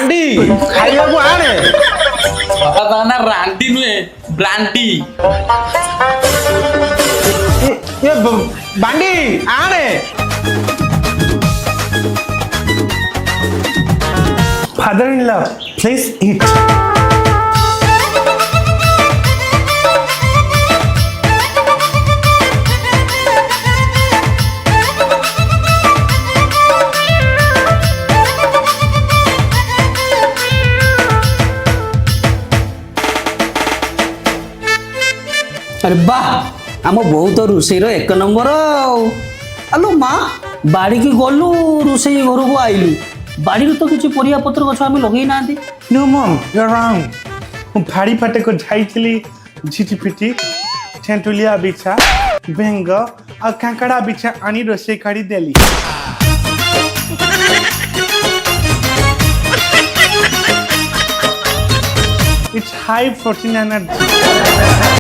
बांडी खाइबा को आने बाबा ना रांडी नुए ब्रांडी ये बांडी आने फादर इन लव प्लीज ईट अरे वाह आम बहुत रोषेर एक नंबर आलो माँ बाड़ी की गलु रोषे घर को आइलु बाड़ी तो किसी परिया पत्र गछ आम लगे ना नो मम यू आर रॉन्ग मु फाड़ी फाटे को जाइछली झिटिपिटी छेंटुलिया बिछा बेंग आ कांकड़ा बिछा आनी रोसे काढ़ी देली It's high protein energy.